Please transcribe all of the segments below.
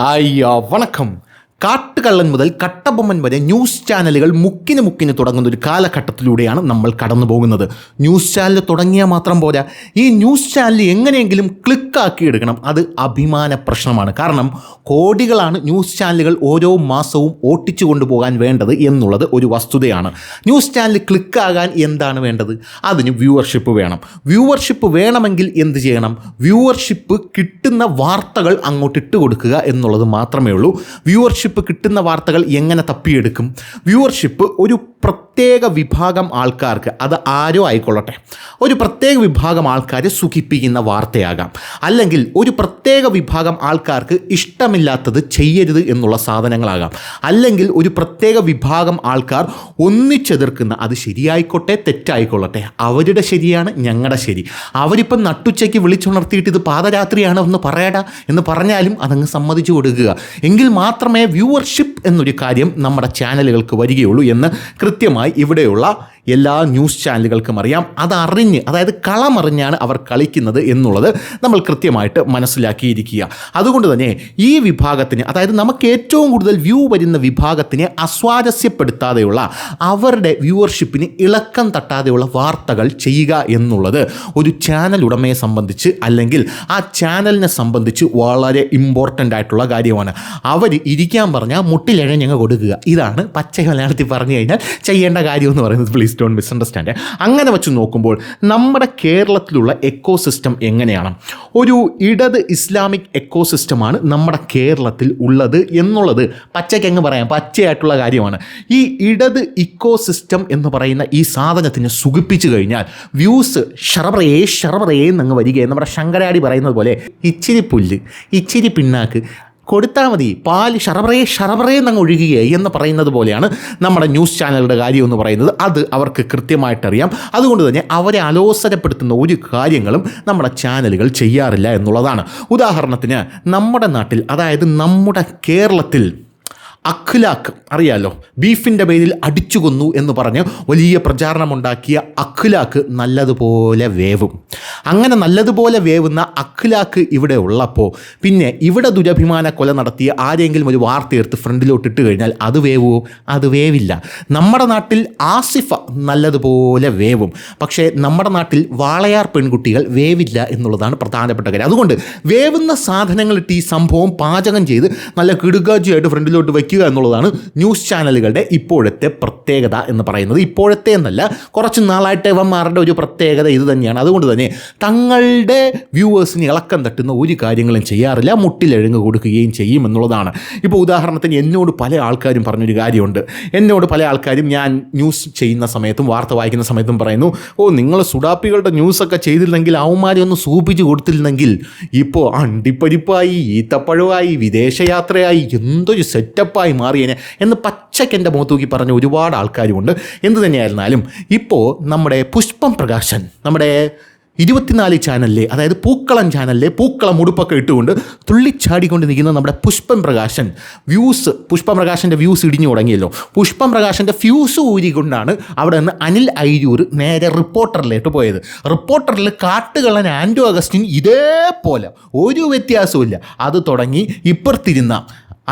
അയ്യോ വണക്കം. കാട്ടുകള്ളൻ മുതൽ കട്ടബൊമ്മൻ വരെ ന്യൂസ് ചാനലുകൾ മുക്കിന് തുടങ്ങുന്ന ഒരു കാലഘട്ടത്തിലൂടെയാണ് നമ്മൾ കടന്നു പോകുന്നത്. ന്യൂസ് ചാനൽ തുടങ്ങിയാൽ മാത്രം പോരാ, ഈ ന്യൂസ് ചാനൽ എങ്ങനെയെങ്കിലും ക്ലിക്കാക്കി എടുക്കണം. അത് അഭിമാന പ്രശ്നമാണ്. കാരണം കോടികളാണ് ന്യൂസ് ചാനലുകൾ ഓരോ മാസവും ഓട്ടിച്ചു കൊണ്ടുപോകാൻ വേണ്ടത് എന്നുള്ളത് ഒരു വസ്തുതയാണ്. ന്യൂസ് ചാനൽ ക്ലിക്കാകാൻ എന്താണ് വേണ്ടത്? അതിന് വ്യൂവർഷിപ്പ് വേണം. വ്യൂവർഷിപ്പ് വേണമെങ്കിൽ എന്ത് ചെയ്യണം? വ്യൂവർഷിപ്പ് കിട്ടുന്ന വാർത്തകൾ അങ്ങോട്ട് ഇട്ട് കൊടുക്കുക എന്നുള്ളത് മാത്രമേ ഉള്ളൂ. വ്യൂവർഷിപ്പ് കിട്ടുന്ന വാർത്തകൾ എങ്ങനെ തപ്പിയെടുക്കും? വ്യൂവർഷിപ്പ് ഒരു പ്രത്യേക വിഭാഗം ആൾക്കാർക്ക്, അത് ആരോ ആയിക്കൊള്ളട്ടെ, ഒരു പ്രത്യേക വിഭാഗം ആൾക്കാരെ സുഖിപ്പിക്കുന്ന വാർത്തയാകാം, അല്ലെങ്കിൽ ഒരു പ്രത്യേക വിഭാഗം ആൾക്കാർക്ക് ഇഷ്ടമില്ലാത്തത് ചെയ്യരുത് എന്നുള്ള സാധനങ്ങളാകാം, അല്ലെങ്കിൽ ഒരു പ്രത്യേക വിഭാഗം ആൾക്കാർ ഒന്നിച്ചെതിർക്കുന്ന, അത് ശരിയായിക്കോട്ടെ തെറ്റായിക്കൊള്ളട്ടെ, അവരുടെ ശരിയാണ് ഞങ്ങളുടെ ശരി, അവരിപ്പം നട്ടുച്ചയ്ക്ക് വിളിച്ചുണർത്തിയിട്ട് ഇത് പാദരാത്രിയാണ് ഒന്ന് പറയടാ എന്ന് പറഞ്ഞാലും അതങ്ങ് സമ്മതിച്ചു കൊടുക്കുക. എങ്കിൽ മാത്രമേ വ്യൂവർഷിപ്പ് എന്നൊരു കാര്യം നമ്മുടെ ചാനലുകൾക്ക് വരികയുള്ളൂ എന്ന് കൃത്യമായി ഇവിടെയുള്ള എല്ലാ ന്യൂസ് ചാനലുകൾക്കും അറിയാം. അതറിഞ്ഞ്, അതായത് കളമറിഞ്ഞാണ് അവർ കളിക്കുന്നത് എന്നുള്ളത് നമ്മൾ കൃത്യമായിട്ട് മനസ്സിലാക്കിയിരിക്കുക. അതുകൊണ്ട് തന്നെ ഈ വിഭാഗത്തിന്, അതായത് നമുക്ക് ഏറ്റവും കൂടുതൽ വ്യൂ വരുന്ന വിഭാഗത്തിനെ അസ്വാരസ്യപ്പെടുത്താതെയുള്ള, അവരുടെ വ്യൂവർഷിപ്പിന് ഇളക്കം തട്ടാതെയുള്ള വാർത്തകൾ ചെയ്യുക എന്നുള്ളത് ഒരു ചാനൽ ഉടമയെ സംബന്ധിച്ച്, അല്ലെങ്കിൽ ആ ചാനലിനെ സംബന്ധിച്ച് വളരെ ഇമ്പോർട്ടൻ്റ് ആയിട്ടുള്ള കാര്യമാണ്. അവർ ഇരിക്കാൻ പറഞ്ഞാൽ മുട്ടിലിഴഞ്ഞങ്ങ് കൊടുക്കുക. ഇതാണ് പച്ച മലയാളത്തിൽ പറഞ്ഞു കഴിഞ്ഞാൽ ചെയ്യേണ്ട കാര്യം എന്ന് പറയുന്നത്. Please don't misunderstand. അങ്ങനെ വെച്ച് നോക്കുമ്പോൾ നമ്മുടെ കേരളത്തിലുള്ള എക്കോസിസ്റ്റം എങ്ങനെയാണ്? ഒരു ഇടത് ഇസ്ലാമിക് എക്കോസിസ്റ്റമാണ് നമ്മുടെ കേരളത്തിൽ ഉള്ളത് എന്നുള്ളത് പച്ചയ്ക്കങ്ങ് പറയാം, പച്ചയായിട്ടുള്ള കാര്യമാണ്. ഈ ഇടത് ഇക്കോസിസ്റ്റം എന്ന് പറയുന്ന ഈ സാധനത്തിന് സുഖിപ്പിച്ചു കഴിഞ്ഞാൽ വ്യൂസ് ഷറബറേ എന്നങ്ങ് വരികയെ, നമ്മുടെ ശങ്കരാടി പറയുന്നത് പോലെ ഇച്ചിരി പുല്ല് ഇച്ചിരി പിണ്ണാക്ക് കൊടുത്താൽ മതി, പാല് ഷറബറേ എന്നങ്ങ് ഒഴുകുകയായി എന്ന് പറയുന്നത് പോലെയാണ് നമ്മുടെ ന്യൂസ് ചാനലുകളുടെ കാര്യം എന്ന് പറയുന്നത്. അത് അവർക്ക് കൃത്യമായിട്ടറിയാം. അതുകൊണ്ട് തന്നെ അവരെ അലോസരപ്പെടുത്തുന്ന ഒരു കാര്യങ്ങളും നമ്മുടെ ചാനലുകൾ ചെയ്യാറില്ല എന്നുള്ളതാണ്. ഉദാഹരണത്തിന് നമ്മുടെ നാട്ടിൽ, അതായത് നമ്മുടെ കേരളത്തിൽ അഖ്ലാഖ് അറിയാലോ, ബീഫിൻ്റെ പേരിൽ അടിച്ചു കൊന്നു എന്ന് പറഞ്ഞ് വലിയ പ്രചാരണമുണ്ടാക്കിയ അഖ്ലാഖ് നല്ലതുപോലെ വേവും. അങ്ങനെ നല്ലതുപോലെ വേവുന്ന അഖ്ലാഖ് ഇവിടെ ഉള്ളപ്പോൾ പിന്നെ ഇവിടെ ദുരഭിമാന കൊല നടത്തിയ ആരെങ്കിലും ഒരു വാർത്തയെടുത്ത് ഫ്രണ്ടിലോട്ട് ഇട്ട് കഴിഞ്ഞാൽ അത് വേവുമോ? അത് വേവില്ല. നമ്മുടെ നാട്ടിൽ ആസിഫ നല്ലതുപോലെ വേവും, പക്ഷേ നമ്മുടെ നാട്ടിൽ വാളയാർ പെൺകുട്ടികൾ വേവില്ല എന്നുള്ളതാണ് പ്രധാനപ്പെട്ട കാര്യം. അതുകൊണ്ട് വേവുന്ന സാധനങ്ങളിട്ട് ഈ സംഭവം പാചകം ചെയ്ത് നല്ല കിടുകാച്ചിയായിട്ട് ഫ്രണ്ടിലോട്ട് വയ്ക്കുക എന്നുള്ളതാണ് ന്യൂസ് ചാനലുകളുടെ ഇപ്പോഴത്തെ പ്രത്യേകത എന്ന് പറയുന്നത്. ഇപ്പോഴത്തെ എന്നല്ല, കുറച്ച് നാളായിട്ട് ഇവന്മാരുടെ ഒരു പ്രത്യേകത ഇത് തന്നെയാണ്. അതുകൊണ്ട് തന്നെ തങ്ങളുടെ വ്യൂവേഴ്സിന് ഇളക്കം തട്ടുന്ന ഒരു കാര്യങ്ങളും ചെയ്യാറില്ല, മുട്ടിലെഴുങ്ങ് കൊടുക്കുകയും ചെയ്യും എന്നുള്ളതാണ്. ഇപ്പോൾ ഉദാഹരണത്തിന് എന്നോട് പല ആൾക്കാരും പറഞ്ഞൊരു കാര്യമുണ്ട്. എന്നോട് പല ആൾക്കാരും ഞാൻ ന്യൂസ് ചെയ്യുന്ന സമയത്തും വാർത്ത വായിക്കുന്ന സമയത്തും പറയുന്നു, നിങ്ങൾ സുഡാപ്പികളുടെ ന്യൂസൊക്കെ ചെയ്തിരുന്നെങ്കിൽ, അവന്മാരെ ഒന്ന് സൂപ്പിച്ച് കൊടുത്തിരുന്നെങ്കിൽ ഇപ്പോൾ അണ്ടിപ്പരിപ്പായി, ഈത്തപ്പഴമായി, വിദേശയാത്രയായി, എന്തൊരു സെറ്റപ്പായി മാറിയേനെ എന്ന് പച്ചക്കെൻ്റെ മുഖത്തൂക്കി പറഞ്ഞ ഒരുപാട് ആൾക്കാരുമുണ്ട്. എന്തു തന്നെയായിരുന്നാലും ഇപ്പോൾ നമ്മുടെ പുഷ്പം പ്രകാശൻ, നമ്മുടെ 24 ചാനലിലെ, അതായത് പൂക്കളം ചാനലിലെ പൂക്കളം ഉടുപ്പൊക്കെ ഇട്ടുകൊണ്ട് തുള്ളിച്ചാടിക്കൊണ്ട് നിൽക്കുന്ന നമ്മുടെ പുഷ്പം പ്രകാശൻ്റെ വ്യൂസ് ഇടിഞ്ഞു തുടങ്ങിയല്ലോ. പുഷ്പം പ്രകാശൻ്റെ ഫ്യൂസ് ഊരിക്കൊണ്ടാണ് അവിടെ നിന്ന് അനിൽ ഐരൂർ നേരെ റിപ്പോർട്ടറിലേക്ക് പോയത്. റിപ്പോർട്ടറിൽ കാട്ടുകള്ളൻ ആൻഡ്രൂ അഗസ്റ്റിൻ ഇതേപോലെ ഒരു വ്യത്യാസവും അത് തുടങ്ങി ഇപ്പുറത്തിരുന്ന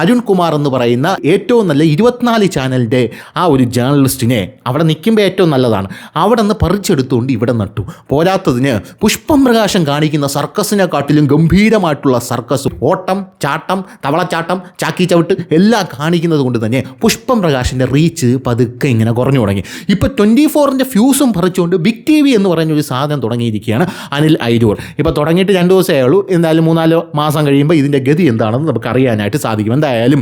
അരുൺ കുമാർ എന്ന് പറയുന്ന ഏറ്റവും നല്ല 24 ചാനലിൻ്റെ ആ ഒരു ജേർണലിസ്റ്റിനെ, അവിടെ നിൽക്കുമ്പോൾ ഏറ്റവും നല്ലതാണ്, അവിടെ നിന്ന് പറിച്ചെടുത്തുകൊണ്ട് ഇവിടെ നട്ടു. പോരാത്തതിന് പുഷ്പം പ്രകാശം കാണിക്കുന്ന സർക്കസിനെക്കാട്ടിലും ഗംഭീരമായിട്ടുള്ള സർക്കസ്, ഓട്ടം, ചാട്ടം, തവളച്ചാട്ടം, ചാക്കി ചവിട്ട് എല്ലാം കാണിക്കുന്നത് കൊണ്ട് തന്നെ പുഷ്പം പ്രകാശിൻ്റെ റീച്ച് പതുക്കെ ഇങ്ങനെ കുറഞ്ഞു തുടങ്ങി. ഇപ്പോൾ 24ൻ്റെ ഫ്യൂസും പറിച്ചുകൊണ്ട് ബിഗ് TV എന്ന് പറയുന്നൊരു സാധനം തുടങ്ങിയിരിക്കുകയാണ് അനിൽ ഐരൂർ. ഇപ്പോൾ തുടങ്ങിയിട്ട് 2 ദിവസമേ ഉള്ളൂ. എന്തായാലും 3-4 മാസം കഴിയുമ്പോൾ ഇതിൻ്റെ ഗതി എന്താണെന്ന് നമുക്ക് അറിയാനായിട്ട് സാധിക്കും. എന്തായാലും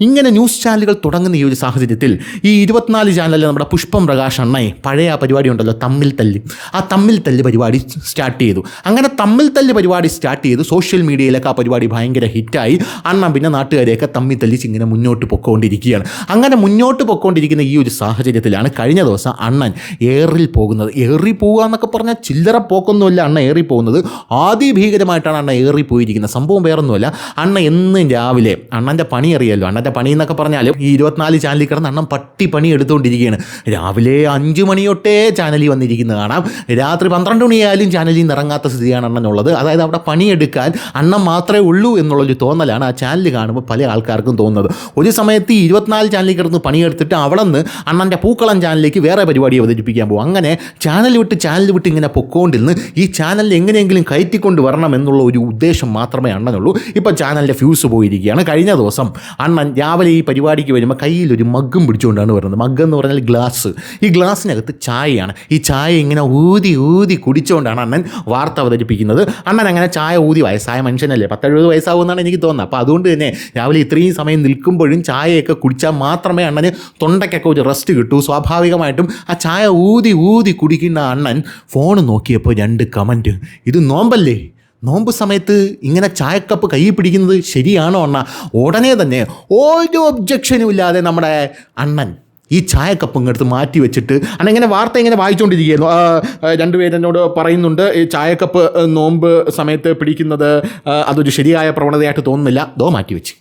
ഇങ്ങനെ ന്യൂസ് ചാനലുകൾ തുടങ്ങുന്ന ഈ ഒരു സാഹചര്യത്തിൽ ഈ 24 ചാനലിൽ നമ്മുടെ പുഷ്പം പ്രകാശ് അണ്ണയെ പഴയ ആ പരിപാടി ഉണ്ടല്ലോ, തമ്മിൽ തല്ല് പരിപാടി സ്റ്റാർട്ട് ചെയ്തു. അങ്ങനെ തമ്മിൽ തല്ല് പരിപാടി സ്റ്റാർട്ട് ചെയ്തു. സോഷ്യൽ മീഡിയയിലൊക്കെ ആ പരിപാടി ഭയങ്കര ഹിറ്റായി. അണ്ണൻ പിന്നെ നാട്ടുകാരെയൊക്കെ തമ്മിൽ തല്ലിച്ച് ഇങ്ങനെ മുന്നോട്ട് പൊക്കോണ്ടിരിക്കുകയാണ്. അങ്ങനെ മുന്നോട്ട് പൊക്കോണ്ടിരിക്കുന്ന ഈ ഒരു സാഹചര്യത്തിലാണ് കഴിഞ്ഞ ദിവസം അണ്ണൻ ഏറി പോകുക എന്നൊക്കെ പറഞ്ഞാൽ ചില്ലറ പോക്കൊന്നുമല്ല അണ്ണ ഏറി പോകുന്നത്. ആദിഭീകരമായിട്ടാണ് അണ്ണ ഏറി പോയിരിക്കുന്നത്. സംഭവം വേറൊന്നുമല്ല, അണ്ണ എന്നും രാവിലെ അണ്ണൻ്റെ പണി അറിയാമല്ലോ. അണ്ണൻ്റെ പണി എന്നൊക്കെ പറഞ്ഞാൽ ഈ 24 ചാനലിൽ കിടന്ന് അണ്ണൻ പണി എടുത്തുകൊണ്ടിരിക്കുകയാണ്. രാവിലെ 5 മണി തൊട്ടേ ചാനലിൽ വന്നിരിക്കുന്നത് കാണാം. രാത്രി 12 മണിയായാലും ചാനലിൽ നിന്ന് ഇറങ്ങാത്ത സ്ഥിതിയാണ് അണ്ണനുള്ളത്. അതായത് അവിടെ പണിയെടുക്കാൻ അണ്ണൻ മാത്രമേ ഉള്ളൂ എന്നുള്ളൊരു തോന്നലാണ് ആ ചാനൽ കാണുമ്പോൾ പല ആൾക്കാർക്കും തോന്നുന്നത്. ഒരു സമയത്ത് 24 ചാനലിൽ കിടന്ന് പണിയെടുത്തിട്ട് അവിടെ നിന്ന് അണ്ണൻ്റെ പൂക്കളം ചാനലിലേക്ക് വേറെ പരിപാടി അവതരിപ്പിക്കാൻ പോകും. അങ്ങനെ ചാനൽ വിട്ട് ഇങ്ങനെ പൊക്കോണ്ടിരുന്ന് ഈ ചാനലിൽ എങ്ങനെയെങ്കിലും കയറ്റിക്കൊണ്ട് വരണം എന്നുള്ള ഒരു ഉദ്ദേശം മാത്രമേ അണ്ണനുള്ളൂ. ഇപ്പോൾ ചാനലിൻ്റെ ഫ്യൂസ് പോയിരിക്കുകയാണ്. കഴിഞ്ഞ ദിവസം അണ്ണൻ രാവിലെ ഈ പരിപാടിക്ക് വരുമ്പോൾ കയ്യിലൊരു മഗ്ഗും പിടിച്ചുകൊണ്ടാണ് വരുന്നത്. മഗ്ഗ് എന്ന് പറഞ്ഞാൽ ഗ്ലാസ്. ഈ ഗ്ലാസ്സിനകത്ത് ചായയാണ്. ഈ ചായ ഇങ്ങനെ ഊതി കുടിച്ചുകൊണ്ടാണ് അണ്ണൻ വാർത്ത അവതരിപ്പിക്കുന്നത്. അണ്ണൻ അങ്ങനെ ചായ വയസ്സായ മനുഷ്യനല്ലേ, 10-70 വയസ്സാവുമെന്നാണ് എനിക്ക് തോന്നുന്നത്. അപ്പോൾ അതുകൊണ്ട് തന്നെ രാവിലെ ഇത്രയും സമയം നിൽക്കുമ്പോഴും ചായയൊക്കെ കുടിച്ചാൽ മാത്രമേ അണ്ണന് തൊണ്ടയ്ക്കൊക്കെ ഒരു റെസ്റ്റ് കിട്ടൂ. സ്വാഭാവികമായിട്ടും ആ ചായ ഊതി കുടിക്കുന്ന അണ്ണൻ ഫോൺ നോക്കിയപ്പോൾ 2 കമൻറ്റ്. ഇത് നോമ്പല്ലേ, നോമ്പ് സമയത്ത് ഇങ്ങനെ ചായക്കപ്പ് കയ്യിൽ പിടിക്കുന്നത് ശരിയാണോ അണ്ണ? ഉടനെ തന്നെ ഒരു ഒബ്ജക്ഷനും ഇല്ലാതെ നമ്മുടെ അണ്ണൻ ഈ ചായക്കപ്പ് ഇങ്ങടുത്ത് മാറ്റി വെച്ചിട്ട് ഇങ്ങനെ വാർത്ത ഇങ്ങനെ വായിച്ചുകൊണ്ടിരിക്കുകയായിരുന്നു. 2 പേരെന്നോട് പറയുന്നുണ്ട് ഈ ചായക്കപ്പ് നോമ്പ് സമയത്ത് പിടിക്കുന്നത് അതൊരു ശരിയായ പ്രവണതയായിട്ട് തോന്നുന്നില്ല, മാറ്റി വെച്ച്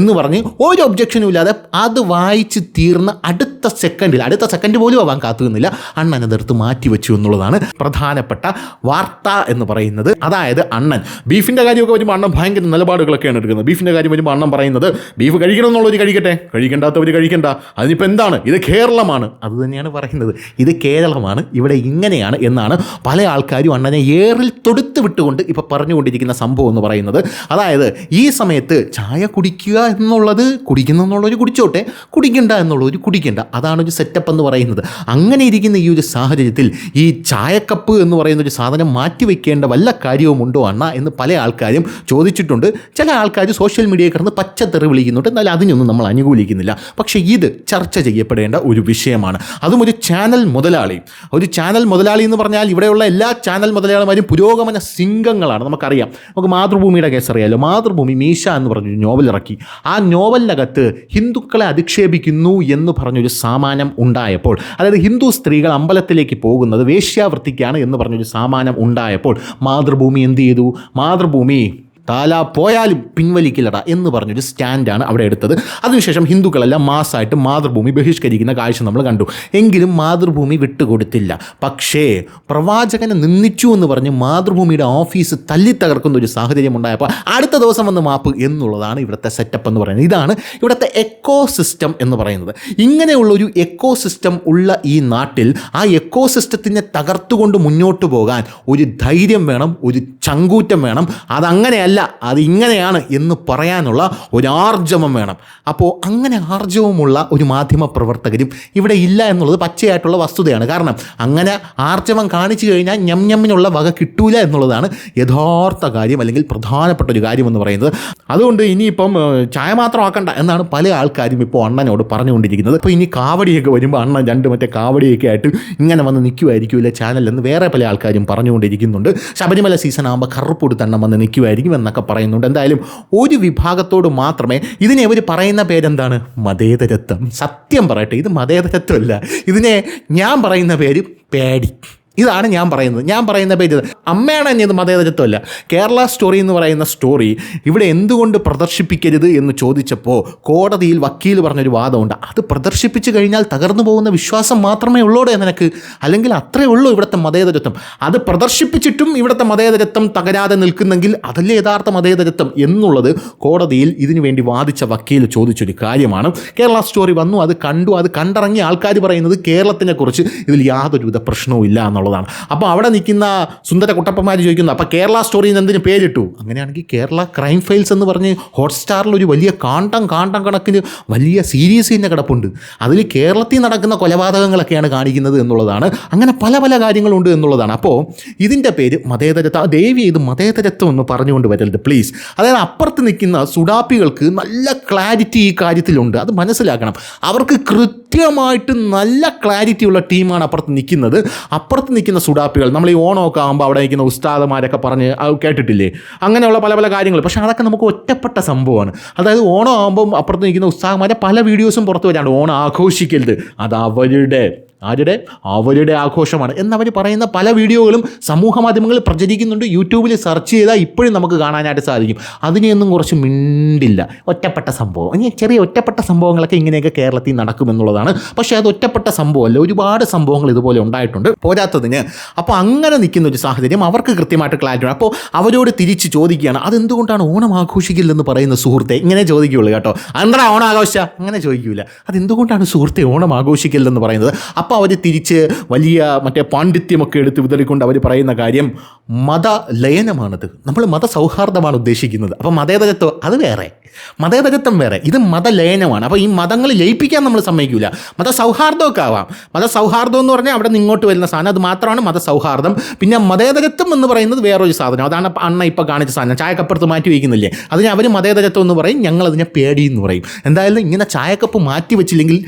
എന്ന് പറഞ്ഞ് ഒരു ഒബ്ജക്ഷനും ഇല്ലാതെ അത് വായിച്ച് തീർന്ന അടുത്ത സെക്കൻഡ് പോലും ആവാൻ കാത്തുനിന്നില്ല, അണ്ണൻ അതെടുത്ത് മാറ്റി വെച്ചു എന്നുള്ളതാണ് പ്രധാനപ്പെട്ട വാർത്ത എന്ന് പറയുന്നത്. അതായത് അണ്ണൻ ബീഫിൻ്റെ കാര്യമൊക്കെ വരുമ്പോൾ അണ്ണൻ ഭയങ്കര നിലപാടുകളൊക്കെയാണ് എടുക്കുന്നത്. ബീഫിൻ്റെ കാര്യം വരുമ്പോൾ അണ്ണൻ പറയുന്നത് ബീഫ് കഴിക്കണം എന്നുള്ളവർ കഴിക്കട്ടെ, കഴിക്കേണ്ടാത്തവർ കഴിക്കണ്ട, അതിനിപ്പോൾ എന്താണ്, ഇത് കേരളമാണ്. അത് തന്നെയാണ് പറയുന്നത്, ഇത് കേരളമാണ്, ഇവിടെ ഇങ്ങനെയാണ് എന്നാണ് പല ആൾക്കാരും അണ്ണനെ ഏറിൽ തൊടുത്ത് വിട്ടുകൊണ്ട് ഇപ്പോൾ പറഞ്ഞുകൊണ്ടിരിക്കുന്ന സംഭവം എന്ന് പറയുന്നത്. അതായത് ഈ സമയത്ത് ചായ കുടിക്കുക എന്നുള്ളത് കുടിക്കുന്ന എന്നുള്ളൊരു കുടിച്ചോട്ടെ, കുടിക്കണ്ട എന്നുള്ളൊരു കുടിക്കണ്ട, അതാണ് ഒരു സെറ്റപ്പ് എന്ന് പറയുന്നത്. അങ്ങനെ ഇരിക്കുന്ന ഈ ഒരു സാഹചര്യത്തിൽ ഈ ചായക്കപ്പ് എന്ന് പറയുന്നൊരു സാധനം മാറ്റിവെക്കേണ്ട വല്ല കാര്യവുമുണ്ടോ അണ്ണ എന്ന് പല ആൾക്കാരും ചോദിച്ചിട്ടുണ്ട്. ചില ആൾക്കാർ സോഷ്യൽ മീഡിയയിൽ കിടന്ന് പച്ചത്തെറി വിളിക്കുന്നുണ്ട്, എന്നാൽ അതിനൊന്നും നമ്മൾ അനുകൂലിക്കുന്നില്ല. പക്ഷേ ഇത് ചർച്ച ചെയ്യപ്പെടേണ്ട ഒരു വിഷയമാണ്. അതും ഒരു ചാനൽ മുതലാളി എന്ന് പറഞ്ഞാൽ ഇവിടെയുള്ള എല്ലാ ചാനൽ മുതലാളിമാരും പുരോഗമന സിംഗങ്ങളാണ്. നമുക്കറിയാം, നമുക്ക് മാതൃഭൂമിയുടെ കേസ് അറിയാമല്ലോ. മാതൃഭൂമി മീശ എന്ന് പറഞ്ഞൊരു നോവൽ ഇറക്കി. ആ നോവലിനകത്ത് ഹിന്ദുക്കളെ അധിക്ഷേപിക്കുന്നു എന്ന് പറഞ്ഞൊരു സാമാനം ഉണ്ടായപ്പോൾ, അതായത് ഹിന്ദു സ്ത്രീകൾ അമ്പലത്തിലേക്ക് പോകുന്നത് വേശ്യാവൃത്തിക്കാണ് എന്ന് പറഞ്ഞൊരു സാമാനം ഉണ്ടായപ്പോൾ മാതൃഭൂമി എന്ത് ചെയ്തു? മാതൃഭൂമി താല പോയാലും പിൻവലിക്കില്ലട എന്ന് പറഞ്ഞൊരു സ്റ്റാൻഡാണ് അവിടെ എടുത്തത്. അതിനുശേഷം ഹിന്ദുക്കളെല്ലാം മാസമായിട്ട് മാതൃഭൂമി ബഹിഷ്കരിക്കുന്ന കാഴ്ച നമ്മൾ കണ്ടു. എങ്കിലും മാതൃഭൂമി വിട്ടുകൊടുത്തില്ല. പക്ഷേ പ്രവാചകനെ നിന്ദിച്ചു എന്ന് പറഞ്ഞ് മാതൃഭൂമിയുടെ ഓഫീസ് തല്ലിത്തകർക്കുന്ന ഒരു സാഹചര്യം ഉണ്ടായപ്പോൾ അടുത്ത ദിവസം വന്ന് മാപ്പ് എന്നുള്ളതാണ് ഇവിടുത്തെ സെറ്റപ്പ് എന്ന് പറയുന്നത്. ഇതാണ് ഇവിടുത്തെ എക്കോ സിസ്റ്റം എന്ന് പറയുന്നത്. ഇങ്ങനെയുള്ളൊരു എക്കോ സിസ്റ്റം ഉള്ള ഈ നാട്ടിൽ ആ എക്കോ സിസ്റ്റത്തിനെ തകർത്തുകൊണ്ട് മുന്നോട്ട് പോകാൻ ഒരു ധൈര്യം വേണം, ഒരു ചങ്കൂറ്റം വേണം. അതങ്ങനെയല്ല, അത് ഇങ്ങനെയാണ് എന്ന് പറയാനുള്ള ഒരു ആർജവം വേണം. അപ്പോൾ അങ്ങനെ ആർജവമുള്ള ഒരു മാധ്യമ പ്രവർത്തകരും ഇവിടെ ഇല്ല എന്നുള്ളത് പച്ചയായിട്ടുള്ള വസ്തുതയാണ്. കാരണം അങ്ങനെ ആർജവം കാണിച്ചു കഴിഞ്ഞാൽ ഞമ്മിനുള്ള വക കിട്ടൂല എന്നുള്ളതാണ് യഥാർത്ഥ കാര്യം, അല്ലെങ്കിൽ പ്രധാനപ്പെട്ട ഒരു കാര്യം എന്ന് പറയുന്നത്. അതുകൊണ്ട് ഇനിയിപ്പം ചായ മാത്രം ആക്കണ്ട എന്നാണ് പല ആൾക്കാരും ഇപ്പോൾ അണ്ണനോട് പറഞ്ഞുകൊണ്ടിരിക്കുന്നത്. അപ്പോൾ ഇനി കാവടിയൊക്കെ വരുമ്പോൾ അണ്ണൻ 2 മറ്റേ കാവടിയൊക്കെ ആയിട്ട് ഇങ്ങനെ വന്ന് നിൽക്കുമായിരിക്കില്ല ചാനലിലെന്ന് വേറെ പല ആൾക്കാരും പറഞ്ഞുകൊണ്ടിരിക്കുന്നുണ്ട്. ശബരിമല സീസൺ ആകുമ്പോൾ കറുപ്പൊടുത്ത് അണ്ണൻ വന്ന് നിൽക്കുമായിരിക്കും എന്നൊക്കെ പറയുന്നുണ്ട്. എന്തായാലും ഒരു വിഭാഗത്തോട് മാത്രമേ ഇതിനെ അവർ പറയുന്ന പേരെന്താണ്? മതേതരത്വം. സത്യം പറയട്ടെ, ഇത് മതേതരത്വമല്ല, ഇതിനെ ഞാൻ പറയുന്ന പേര് പേടി. ഇതാണ് ഞാൻ പറയുന്ന പേര്. അമ്മയാണ് എന്നെ ഇത് മതേതരത്വമല്ല. കേരള സ്റ്റോറി എന്ന് പറയുന്ന സ്റ്റോറി ഇവിടെ എന്തുകൊണ്ട് പ്രദർശിപ്പിക്കരുത് എന്ന് ചോദിച്ചപ്പോൾ കോടതിയിൽ വക്കീൽ പറഞ്ഞൊരു വാദമുണ്ട്. അത് പ്രദർശിപ്പിച്ചു കഴിഞ്ഞാൽ തകർന്നു പോകുന്ന വിശ്വാസം മാത്രമേ ഉള്ളൂടെ നിനക്ക്, അല്ലെങ്കിൽ അത്രേ ഉള്ളൂ ഇവിടുത്തെ മതേതരത്വം. അത് പ്രദർശിപ്പിച്ചിട്ടും ഇവിടുത്തെ മതേതരത്വം തകരാതെ നിൽക്കുന്നെങ്കിൽ അതല്ലേ യഥാർത്ഥ മതേതരത്വം എന്നുള്ളത് കോടതിയിൽ ഇതിനു വേണ്ടി വാദിച്ച വക്കീൽ ചോദിച്ചൊരു കാര്യമാണ്. കേരള സ്റ്റോറി വന്നു, അത് കണ്ടു, അത് കണ്ടിറങ്ങിയ ആൾക്കാർ പറയുന്നത് കേരളത്തിനെ കുറിച്ച് ഇതിൽ യാതൊരുവിധ പ്രശ്നവും ഇല്ല എന്നുള്ളതാണ്. അപ്പോൾ അവിടെ നിൽക്കുന്ന സുന്ദര കുട്ടപ്പന്മാർ ചോദിക്കുന്നു, അപ്പോൾ കേരള സ്റ്റോറിയിൽ നിന്ന് എന്തിന് പേരിട്ടു? അങ്ങനെയാണെങ്കിൽ കേരള ക്രൈം ഫയൽസ് എന്ന് പറഞ്ഞ് ഹോട്ട്സ്റ്റാറിൽ ഒരു വലിയ കാണ്ടം കണക്കിന് വലിയ സീരീസ് തന്നെ കിടപ്പുണ്ട്. അതിൽ കേരളത്തിൽ നടക്കുന്ന കൊലപാതകങ്ങളൊക്കെയാണ് കാണിക്കുന്നത് എന്നുള്ളതാണ്. അങ്ങനെ പല കാര്യങ്ങളുണ്ട് എന്നുള്ളതാണ്. അപ്പോൾ ഇതിൻ്റെ പേര് മതേതരത്വം. ദേവി ഇത് മതേതരത്വം എന്ന് പറഞ്ഞുകൊണ്ട് വരരുത് പ്ലീസ്. അതായത് അപ്പുറത്ത് നിൽക്കുന്ന സുഡാപ്പികൾക്ക് നല്ല ക്ലാരിറ്റി ഈ കാര്യത്തിലുണ്ട്, അത് മനസ്സിലാക്കണം. അവർക്ക് കൃത്യമായിട്ട് നല്ല ക്ലാരിറ്റി ഉള്ള ടീമാണ് അപ്പുറത്ത് നിൽക്കുന്നത്. അപ്പുറത്ത് നിൽക്കുന്ന സുഡാപ്പികൾ, നമ്മൾ ഈ ഓണമൊക്കെ ആകുമ്പോൾ അവിടെ നിൽക്കുന്ന ഉസ്താദമാരൊക്കെ പറഞ്ഞ് അത് കേട്ടിട്ടില്ലേ, അങ്ങനെയുള്ള പല കാര്യങ്ങൾ. പക്ഷേ അതൊക്കെ നമുക്ക് ഒറ്റപ്പെട്ട സംഭവമാണ്. അതായത് ഓണം ആകുമ്പം അപ്പുറത്ത് നിൽക്കുന്ന ഉസ്താദമാരെ പല വീഡിയോസും പുറത്ത് വരാണ്ട് ഓണം ആഘോഷിക്കരുത്, അത് അവരുടെ അവരുടെ ആഘോഷമാണ് എന്നവർ പറയുന്ന പല വീഡിയോകളും സമൂഹ മാധ്യമങ്ങളിൽ പ്രചരിക്കുന്നുണ്ട്. യൂട്യൂബിൽ സെർച്ച് ചെയ്താൽ ഇപ്പോഴും നമുക്ക് കാണാനായിട്ട് സാധിക്കും. അതിനെയൊന്നും കുറച്ച് മിണ്ടില്ല. ഒറ്റപ്പെട്ട സംഭവം, ഇനി ചെറിയ ഒറ്റപ്പെട്ട സംഭവങ്ങളൊക്കെ ഇങ്ങനെയൊക്കെ കേരളത്തിൽ നടക്കുമെന്നുള്ളതാണ്. പക്ഷേ അത് ഒറ്റപ്പെട്ട സംഭവമല്ല, ഒരുപാട് സംഭവങ്ങൾ ഇതുപോലെ ഉണ്ടായിട്ടുണ്ട്. പോരാത്തതിന് അപ്പോൾ അങ്ങനെ നിൽക്കുന്ന ഒരു സാഹചര്യം അവർക്ക് കൃത്യമായിട്ട് ക്ലാരിറ്റി ഉണ്ട്. അപ്പോൾ അവരോട് തിരിച്ച് ചോദിക്കുകയാണ്, അതെന്തുകൊണ്ടാണ് ഓണം ആഘോഷിക്കില്ലെന്ന് പറയുന്ന സുഹൃത്തെ? ഇങ്ങനെ ചോദിക്കുകയുള്ളൂ കേട്ടോ. എന്താ ഓണം ആഘോഷിച്ച അങ്ങനെ ചോദിക്കൂല. അതെന്തുകൊണ്ടാണ് സുഹൃത്തെ ഓണം ആഘോഷിക്കില്ലെന്ന് പറയുന്നത്? അപ്പോൾ അവർ തിരിച്ച് വലിയ മറ്റേ പാണ്ഡിത്യമൊക്കെ എടുത്ത് വിതറിക്കൊണ്ട് അവർ പറയുന്ന കാര്യം മതലയനമാണത്. നമ്മൾ മതസൗഹാർദ്ദമാണ് ഉദ്ദേശിക്കുന്നത്. അപ്പോൾ മതേതരത്വം അത് വേറെ, മതേതരത്വം വേറെ, ഇത് മതലയനമാണ്. അപ്പോൾ ഈ മതങ്ങൾ ലയിപ്പിക്കാൻ നമ്മൾ സമ്മതിക്കില്ല. മതസൗഹാർദ്ദമൊക്കെ ആവാം. മതസൗഹാർദ്ദം എന്ന് പറഞ്ഞാൽ അവിടെ നിന്ന് ഇങ്ങോട്ട് വരുന്ന സാധനം, അത് മാത്രമാണ് മതസൗഹാർദ്ദം. പിന്നെ മതേതരത്വം എന്ന് പറയുന്നത് വേറൊരു സാധനം. അതാണ് അണ്ണ ഇപ്പോൾ കാണിച്ച സാധനം. ചായക്കപ്പുറത്ത് മാറ്റി വയ്ക്കുന്നില്ലേ, അതിന് അവർ മതേതരത്വം എന്ന് പറയും, ഞങ്ങളതിനെ പേടി എന്ന് പറയും. എന്തായാലും ഇങ്ങനെ ചായക്കപ്പ് മാറ്റി വെച്ചില്ലെങ്കിൽ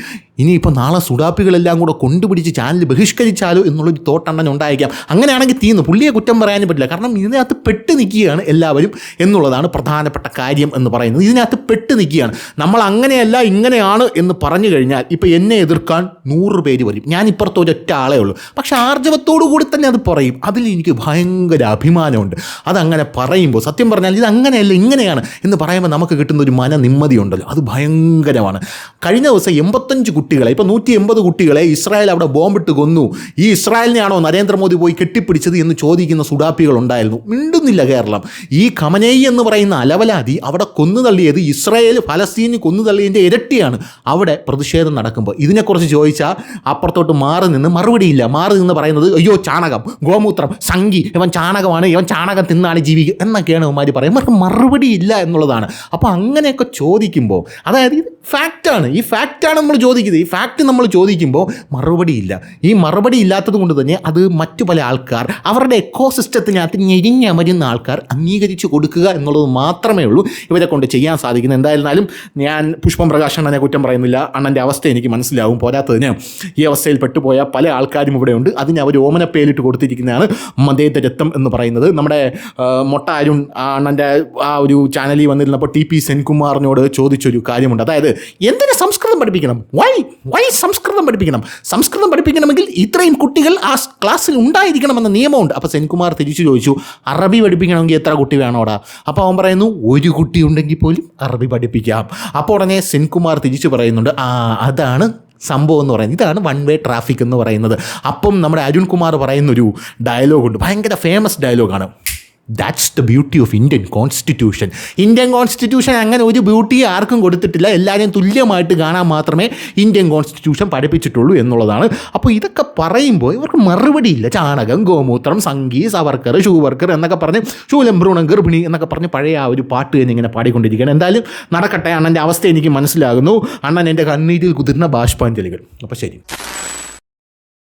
ഇനിയിപ്പോൾ നാളെ സുഡാപ്പികളെല്ലാം കൂടെ കൊണ്ടുപിടിച്ച് ചാനൽ ബഹിഷ്കരിച്ചാലോ എന്നുള്ളൊരു തോട്ടണ്ണൻ ഉണ്ടായിരിക്കാം. അങ്ങനെയാണെങ്കിൽ തീർന്നു, പുള്ളിയെ കുറ്റം പറയാനും പറ്റില്ല. കാരണം ഇതിനകത്ത് പെട്ട് നിൽക്കുകയാണ് എല്ലാവരും എന്നുള്ളതാണ് പ്രധാനപ്പെട്ട കാര്യം എന്ന് പറയുന്നത്. ഇതിനകത്ത് പെട്ട് നിൽക്കുകയാണ്. നമ്മൾ അങ്ങനെയല്ല ഇങ്ങനെയാണ് എന്ന് പറഞ്ഞു കഴിഞ്ഞാൽ ഇപ്പോൾ എന്നെ എതിർക്കാൻ 100 പേര് വരും. ഞാൻ ഇപ്പുറത്ത് ഒരൊറ്റ ആളേ ഉള്ളൂ. പക്ഷേ ആർജവത്തോടു കൂടി തന്നെ അത് പറയും. അതിൽ എനിക്ക് ഭയങ്കര അഭിമാനമുണ്ട്. അതങ്ങനെ പറയുമ്പോൾ സത്യം പറഞ്ഞാൽ ഇത് അങ്ങനെയല്ല ഇങ്ങനെയാണ് എന്ന് പറയുമ്പോൾ നമുക്ക് കിട്ടുന്ന ഒരു നിമ്മതി ഉണ്ടല്ലോ, അത് ഭയങ്കരമാണ്. കഴിഞ്ഞ ദിവസം 85 കുട്ടികളെ, ഇപ്പോൾ 180 കുട്ടികളെ ഇസ്രായേൽ അവിടെ ബോംബിട്ട് കൊന്നു. ഈ ഇസ്രായേലിനെയാണോ നരേന്ദ്രമോദി പോയി കെട്ടിപ്പിടിച്ചത് എന്ന് ചോദിക്കുന്ന സുഡാപ്പികൾ ഉണ്ടായിരുന്നു. മിണ്ടുന്നില്ല കേരളം. ഈ ഖമനേയി എന്ന് പറയുന്ന അലവലാതി അവിടെ കൊന്നു തള്ളിയത് ഇസ്രായേൽ ഫലസ്തീന് കൊന്നു തള്ളിയതിൻ്റെ ഇരട്ടിയാണ്. അവിടെ പ്രതിഷേധം നടക്കുമ്പോൾ ഇതിനെക്കുറിച്ച് ചോദിച്ചാൽ അപ്പുറത്തോട്ട് മാറി നിന്ന് മറുപടിയില്ല. മാറി നിന്ന് പറയുന്നത് അയ്യോ ചാണകം, ഗോമൂത്രം, സംഗി, ഇവൻ ചാണകമാണ്, ഇവൻ ചാണകം തിന്നാണ് ജീവിക്കുക എന്നൊക്കെയാണ് ഇവന്മാർ പറയും. അവർക്ക് മറുപടിയില്ല എന്നുള്ളതാണ്. അപ്പോൾ അങ്ങനെയൊക്കെ ചോദിക്കുമ്പോൾ, അതായത് ഇത് ഫാക്റ്റാണ്, ഈ ഫാക്റ്റാണ് നമ്മൾ ചോദിക്കുന്നത്. ഈ ഫാക്റ്റ് നമ്മൾ ചോദിക്കുമ്പോൾ മറുപടിയില്ല. ഈ മറുപടി ഇല്ലാത്തത് കൊണ്ട് തന്നെ അത് മറ്റു പല ആൾക്കാർ അവരുടെ എക്കോസിസ്റ്റത്തിനകത്ത് ഞെരിഞ്ഞമരുന്ന ആൾക്കാർ അംഗീകരിച്ച് കൊടുക്കുക എന്നുള്ളത് മാത്രമേ ഉള്ളൂ ഇവരെ കൊണ്ട് ചെയ്യാൻ സാധിക്കുന്നത്. എന്തായിരുന്നാലും ഞാൻ പുഷ്പം പ്രകാശ് അണ്ണനെ കുറ്റം പറയുന്നില്ല. അണ്ണൻ്റെ അവസ്ഥ എനിക്ക് മനസ്സിലാവും. പോരാത്തതിന് ഈ അവസ്ഥയിൽ പെട്ടുപോയ പല ആൾക്കാരും ഇവിടെയുണ്ട്. അതിന് അവർ ഓമനപ്പേലിട്ട് കൊടുത്തിരിക്കുന്നതാണ് മതേതരത്വം എന്ന് പറയുന്നത്. നമ്മുടെ മൊട്ട അരുൺ അണ്ണൻ്റെ ആ ഒരു ചാനലിൽ വന്നിരുന്നപ്പോൾ TP സെൻകുമാറിനോട് ചോദിച്ചൊരു കാര്യമുണ്ട്. അതായത് എന്തിന് സംസ്കൃതം പഠിപ്പിക്കണം? വൈ സംസ്കൃതം പഠിപ്പിക്കണം? സംസ്കൃതം പഠിപ്പിക്കണമെങ്കിൽ ഇത്രയും കുട്ടികൾ ആ ക്ലാസ്സിൽ ഉണ്ടായിരിക്കണമെന്ന നിയമമുണ്ട്. അപ്പോൾ സെൻകുമാർ തിരിച്ചു ചോദിച്ചു, അറബി പഠിപ്പിക്കണമെങ്കിൽ എത്ര കുട്ടി വേണോടാ? അപ്പോൾ അവൻ പറയുന്നു, ഒരു കുട്ടി ഉണ്ടെങ്കിൽ പോലും അറബി പഠിപ്പിക്കാം. അപ്പോൾ ഉടനെ സെൻകുമാർ തിരിച്ചു പറയുന്നുണ്ട്, അതാണ് സംഭവം എന്ന് പറയുന്നത്, ഇതാണ് വൺ വേ ട്രാഫിക് എന്ന് പറയുന്നത്. അപ്പം നമ്മുടെ അരുൺകുമാർ പറയുന്നൊരു ഡയലോഗുണ്ട്, ഭയങ്കര ഫേമസ് ഡയലോഗാണ്. That's the beauty of Indian constitution. Indian constitution അങ്ങനെ ഒരു ബ്യൂട്ടി ആർക്കും കൊടുത്തിട്ടില്ല. എല്ലാവരെയും തുല്യമായിട്ട് കാണാൻ മാത്രമേ ഇന്ത്യൻ കോൺസ്റ്റിറ്റ്യൂഷൻ പഠിപ്പിച്ചിട്ടുള്ളൂ എന്നുള്ളതാണ്. അപ്പോൾ ഇതൊക്കെ പറയുമ്പോൾ ഇവർക്ക് മറുപടിയില്ല. ചാണകം, ഗോമൂത്രം, സംഗി, സവർക്കർ, ഷൂവർക്കർ എന്നൊക്കെ പറഞ്ഞ് ശൂലം ഭ്രൂണം ഗർഭിണി എന്നൊക്കെ പറഞ്ഞ് പഴയ ആ ഒരു പാട്ട് തന്നെ ഇങ്ങനെ പാടിക്കൊണ്ടിരിക്കുകയാണ്. എന്തായാലും നടക്കട്ടെ. അണ്ണൻ്റെ അവസ്ഥ എനിക്ക് മനസ്സിലാകുന്നു. അണ്ണൻ എൻ്റെ കണ്ണീരിൽ കുതിർന്ന ബാഷ്പാഞ്ജലികൾ. അപ്പോൾ ശരി.